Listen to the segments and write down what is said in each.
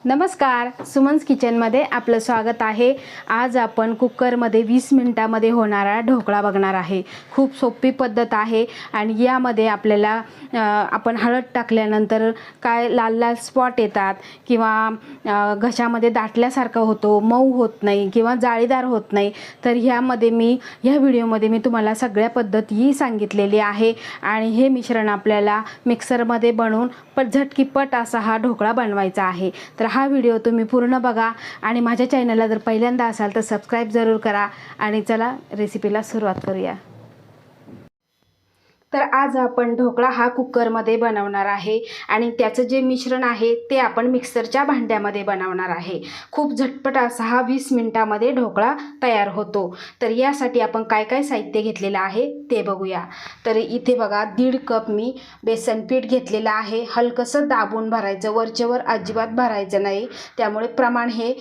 नमस्कार, सुमन्स किचनमध्ये आपलं स्वागत आहे। आज आपण कुकरमध्ये 20 मिनिटांमध्ये होणारा ढोकळा बघणार आहे। खूप सोपी पद्धत आहे आणि यामध्ये आपल्याला आपण हळद टाकल्यानंतर काय लाल लाल स्पॉट येतात किंवा घशामध्ये दाटल्यासारखं होतो, मऊ होत नाही किंवा जाळीदार होत नाही। तर ह्या व्हिडिओमध्ये मी तुम्हाला सगळ्या पद्धती सांगितलेली आहे आणि हे मिश्रण आपल्याला मिक्सरमध्ये बनवून झटकीपट असा हा ढोकळा बनवायचा आहे। तर हा व्हिडिओ तुम्ही पूर्ण बघा आणि माझ्या चॅनलला जर पहिल्यांदा असाल तर सबस्क्राइब जरूर करा आणि चला रेसिपीला सुरुवात करूया। तर आज आपण ढोकळा हा कुकरमध्ये बनवणार आहे आणि त्याचं जे मिश्रण आहे ते आपण मिक्सरच्या भांड्यामध्ये बनवणार आहे। खूप झटपट असा हा 20 मिनिटांमध्ये ढोकळा तयार होतो। तर यासाठी आपण काय काय साहित्य घेतलेलं आहे ते बघूया। तर इथे बघा 1.5 कप मी बेसन पीठ घेतलेलं आहे। हलकसं दाबून भरायचं, वरचेवर अजिबात भरायचं नाही, त्यामुळे प्रमाण हे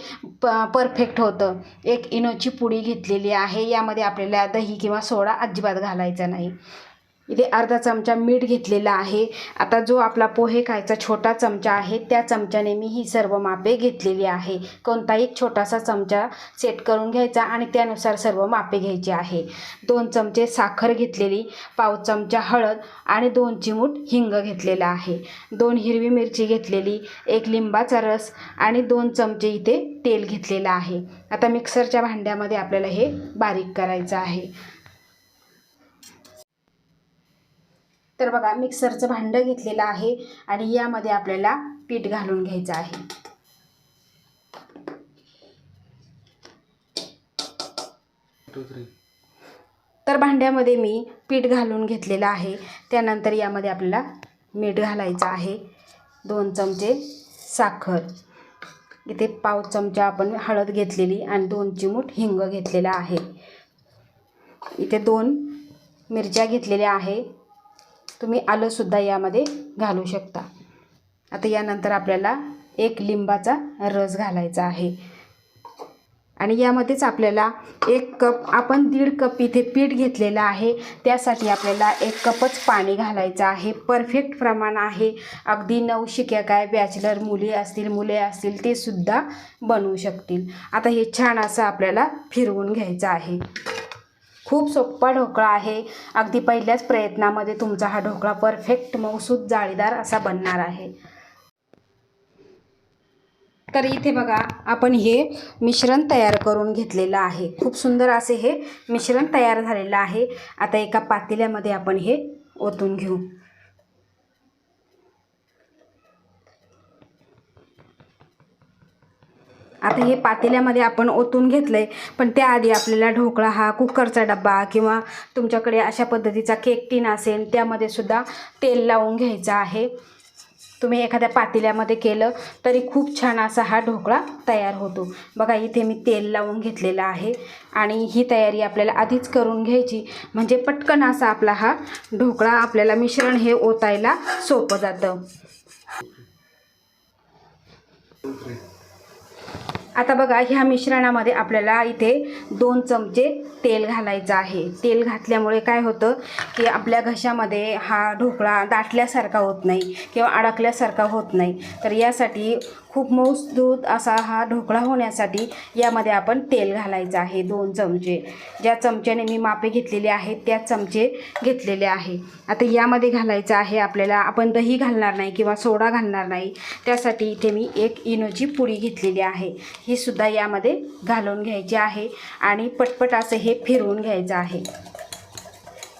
परफेक्ट होतं। 1 इनोची पुडी घेतलेली आहे, यामध्ये आपल्याला दही किंवा सोडा अजिबात घालायचा नाही। इथे अर्धा चमचा मीठ घेतलेला आहे। आता जो आपला पोहे खायचा छोटा चमचा आहे त्या चमच्याने मी ही सर्व मापे घेतलेली आहे। कोणताही छोटासा चमचा सेट करून घ्यायचा आणि त्यानुसार सर्व मापे घ्यायची आहे। 2 चमचे साखर घेतलेली, पाव चमचा हळद आणि 2 चिमूट हिंग घेतलेला आहे। 2 हिरवी मिरची घेतलेली, 1 लिंबाचा रस आणि 2 चमचे इथे तेल घेतलेलं आहे। आता मिक्सरच्या भांड्यामध्ये आपल्याला हे बारीक करायचं आहे। तर बघा मिक्सरचं भांडं घेतलेलं आहे आणि यामध्ये आपल्याला पीठ घालून घ्यायचं आहे। तर भांड्यामध्ये मी पीठ घालून घेतलेलं आहे। त्यानंतर यामध्ये आपल्याला मीठ घालायचं आहे, 2 चमचे साखर, इथे पाव चमचा आपण हळद घेतलेली आणि 2 चिमूट हिंग घेतलेला आहे। इथे 2 मिरच्या घेतलेल्या आहे, तुम्ही आलं सुद्धा यामध्ये घालू शकता। आता यानंतर आपल्याला 1 लिंबाचा रस घालायचा आहे आणि यामध्येच आपल्याला 1 कप, आपण 1.5 कप इथे पीठ घेतलेलं आहे, त्यासाठी आपल्याला 1 कपच पाणी घालायचं आहे। परफेक्ट प्रमाण आहे, अगदी नवशिक्या काय बॅचलर मुले असतील ते सुद्धा बनवू शकतील। आता हे छान असं आपल्याला फिरवून घ्यायचं आहे। खूप सोपा ढोकळा आहे, अगदी पहिल्याच प्रयत्नामध्ये तुमचा हा ढोकळा परफेक्ट मऊसूत जाळीदार असा बनणार आहे। तर इथे बघा आपण हे मिश्रण तयार करून घेतलेलं आहे। खूप सुंदर असे हे मिश्रण तयार झालेलं आहे। आता एका पातेल्यामध्ये आपण हे ओतून घेऊ। आता हे पातेल्यामध्ये आपण ओतून घेतलंय, पण त्याआधी आपल्याला ढोकळा हा कुकरचा डब्बा किंवा तुमच्याकडे अशा पद्धतीचा केक टीन असेल त्यामध्ये सुद्धा तेल लावून घ्यायचं आहे। तुम्ही एखाद्या पातेल्यामध्ये केलं तरी खूप छान असा हा ढोकळा तयार होतो। बघा इथे मी तेल लावून घेतलेलं आहे आणि ही तयारी आपल्याला आधीच करून घ्यायची, म्हणजे पटकन असा आपला हा ढोकळा आपल्याला मिश्रण हे ओतायला सोपं जातं। आता बघा ह्या मिश्रणामध्ये आपल्याला इथे 2 चमचे तेल घालायचं आहे। तेल घातल्यामुळे काय होतं की आपल्या घशामध्ये हा ढोकळा दाटल्यासारखा होत नाही किंवा अडकल्यासारखा होत नाही। तर यासाठी खूप मऊसूत असा हा ढोकळा होण्यासाठी यामध्ये आपण तेल घालायचं आहे। 2 चमचे, ज्या चमच्याने मी मापे घेतलेले आहेत त्या चमचे घेतलेले आहे। आता यामध्ये घालायचं आहे आपल्याला, आपण दही घालणार नाही किंवा सोडा घालणार नाही, त्यासाठी इथे मी 1 इनोची पुडी घेतलेली आहे, ही सुद्धा यामध्ये घालून घ्यायची आहे आणि पटपट असं हे फिरवून घ्यायचं आहे,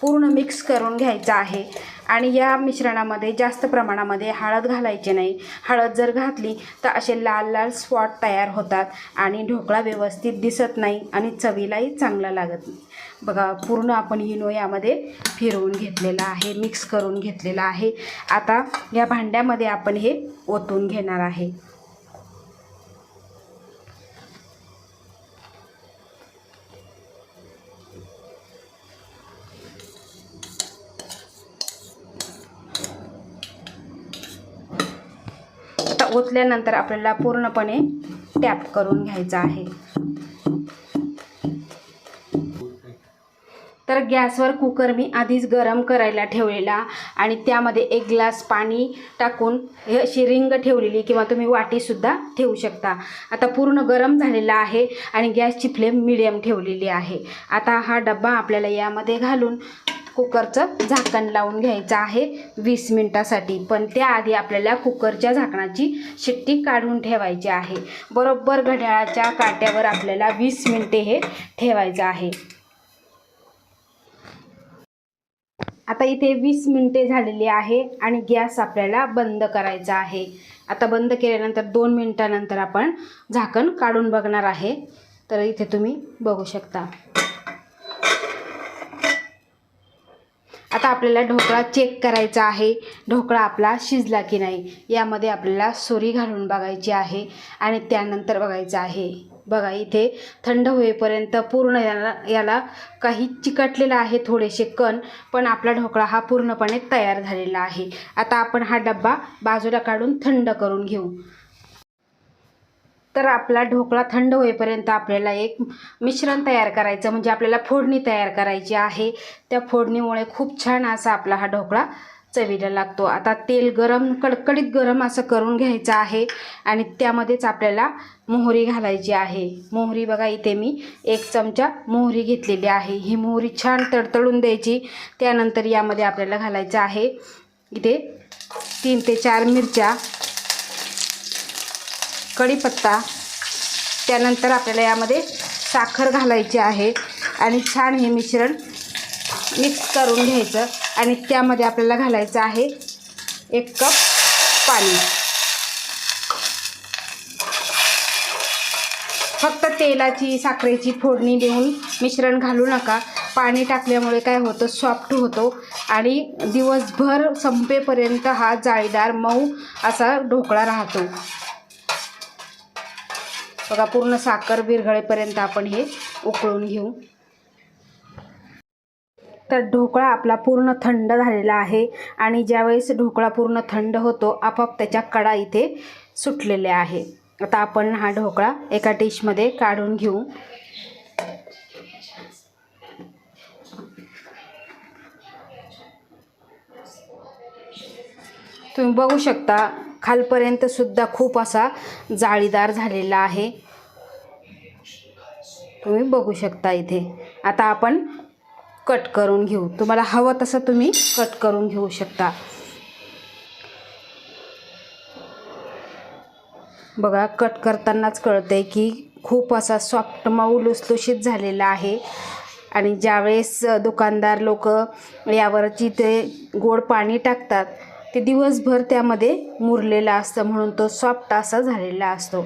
पूर्ण मिक्स करून घ्यायचं आहे। आणि या मिश्रणामध्ये जास्त प्रमाणामध्ये हळद घालायची नाही, हळद जर घातली तर असे लाल लाल स्पॉट तयार होतात आणि ढोकळा व्यवस्थित दिसत नाही आणि चवीलाही चांगला लागत नाही। बघा पूर्ण आपण इनो यामध्ये फिरवून घेतलेला आहे, मिक्स करून घेतलेला आहे। आता या भांड्यामध्ये आपण हे ओतून घेणार आहे। ओतल्यानंतर आपल्याला पूर्णपणे टॅप करून घ्यायचं आहे। तर गॅसवर कुकर मी आधीच गरम करायला ठेवलेला आणि त्यामध्ये 1 ग्लास पाणी टाकून हे अशी रिंग ठेवलेली किंवा तुम्ही वाटीसुद्धा ठेवू शकता। आता पूर्ण गरम झालेला आहे आणि गॅसची फ्लेम मीडियम ठेवलेली आहे। आता हा डब्बा आपल्याला यामध्ये घालून कुकरचं झाकण लावून घ्यायचं आहे 20 मिनिटासाठी। पण त्याआधी आपल्याला कुकरच्या झाकणाची शिट्टी काढून ठेवायची आहे। बरोबर घड्याळाच्या काट्यावर आपल्याला 20 मिनिटे हे ठेवायचं आहे। आता इथे 20 मिनिटे झालेली आहे आणि गॅस आपल्याला बंद करायचा आहे। आता बंद केल्यानंतर 2 मिनिटानंतर आपण झाकण काढून बघणार आहे। तर इथे तुम्ही बघू शकता। आता आपल्याला ढोकळा चेक करायचा आहे, ढोकळा आपला शिजला की नाही। यामध्ये आपल्याला सुरी घालून बघायची आहे आणि त्यानंतर बघायचं आहे। बघा इथे थंड होईपर्यंत पूर्ण याला काही चिकटलेलं आहे थोडेसे कण, पण आपला ढोकळा हा पूर्णपणे तयार झालेला आहे। आता आपण हा डब्बा बाजूला काढून थंड करून घेऊ। तर आपला ढोकळा थंड होईपर्यंत आपल्याला एक मिश्रण तयार करायचं, म्हणजे आपल्याला फोडणी तयार करायची आहे। त्या फोडणीमुळे खूप छान असा आपला हा ढोकळा चवीला लागतो। आता तेल गरम कडकडीत गरम असं करून घ्यायचं आहे आणि त्यामध्येच आपल्याला मोहरी घालायची आहे। मोहरी बघा इथे मी 1 चमचा मोहरी घेतलेली आहे। ही मोहरी छान तडतडून द्यायची। त्यानंतर यामध्ये आपल्याला घालायचं आहे इथे 3 ते 4 मिरच्या, कढीपत्ता, त्यानंतर आपल्याला यामध्ये साखर घालायची आहे आणि छान हे मिश्रण मिक्स करून घ्यायचं आणि त्यामध्ये आपल्याला घालायचं आहे 1 कप पाणी। फक्त तेलाची साखरेची फोडणी देऊन मिश्रण घालू नका। पाणी टाकल्यामुळे काय होतं, सॉफ्ट होतो आणि दिवसभर संपेपर्यंत हा जाळीदार मऊ असा ढोकळा राहतो। बघा पूर्ण साखर विरघळेपर्यंत आपण हे उकळून घेऊ। तर ढोकळा आपला पूर्ण थंड झालेला आहे आणि ज्यावेळेस ढोकळा पूर्ण थंड होतो आपोआप त्याच्या कडा इथे सुटलेल्या आहे। आता आपण हा ढोकळा एका डिशमध्ये काढून घेऊ। तुम्ही बघू शकता खालपर्यंत सुद्धा खूप असा जाळीदार झालेला आहे, तुम्ही बघू शकता इथे। आता आपण कट करून घेऊ। तुम्हाला हवं तसं तुम्ही कट करून घेऊ शकता। बघा कट करतानाच कळतंय की खूप असा सॉफ्ट मऊ लुसलुशीत झालेला आहे आणि ज्यावेळेस दुकानदार लोक यावरची ते गोड पाणी टाकतात ते दिवसभर त्यामध्ये मुरलेला असतं, म्हणून तो सॉफ्ट असा झालेला असतो।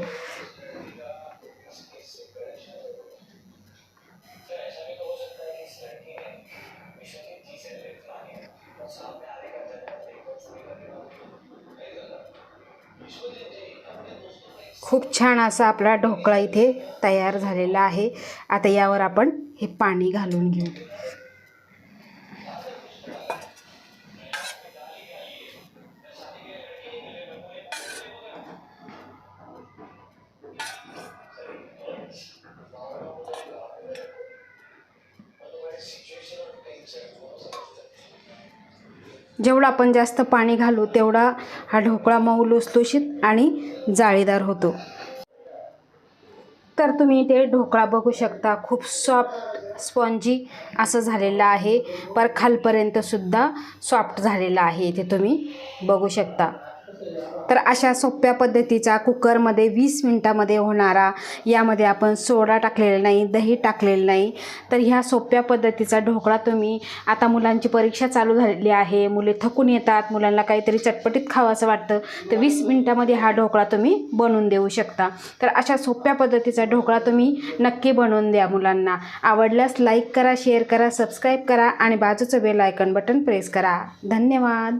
खूप छान असा आपला ढोकळा इथे तयार झालेला आहे। आता यावर आपण हे पाणी घालून घेऊ। जेवढं आपण जास्त पाणी घालू तेवढा हा ढोकळा मऊ लुसलुशीत आणि जाळीदार होतो। तर तुम्ही इथे ढोकळा बघू शकता, खूप सॉफ्ट स्पॉन्जी असं झालेलं आहे, पर खालपर्यंत सुद्धा सॉफ्ट झालेला आहे, इथे तुम्ही बघू शकता। तर अशा सोप्या पद्धतीचा कुकरमध्ये 20 मिनिटामध्ये होणारा, यामध्ये आपण सोडा टाकलेला नाही, दही टाकलेलं नाही, तर ह्या सोप्या पद्धतीचा ढोकळा तुम्ही, आता मुलांची परीक्षा चालू झालेली आहे, मुले थकून येतात, मुलांना काहीतरी चटपटीत खावंसं वाटतं, तर 20 मिनिटामध्ये हा ढोकळा तुम्ही बनवून देऊ शकता। तर अशा सोप्या पद्धतीचा ढोकळा तुम्ही नक्की बनवून द्या मुलांना। आवडल्यास लाईक करा, शेअर करा, सबस्क्राईब करा आणि बाजूचं बेल आयकॉन बटन प्रेस करा। धन्यवाद।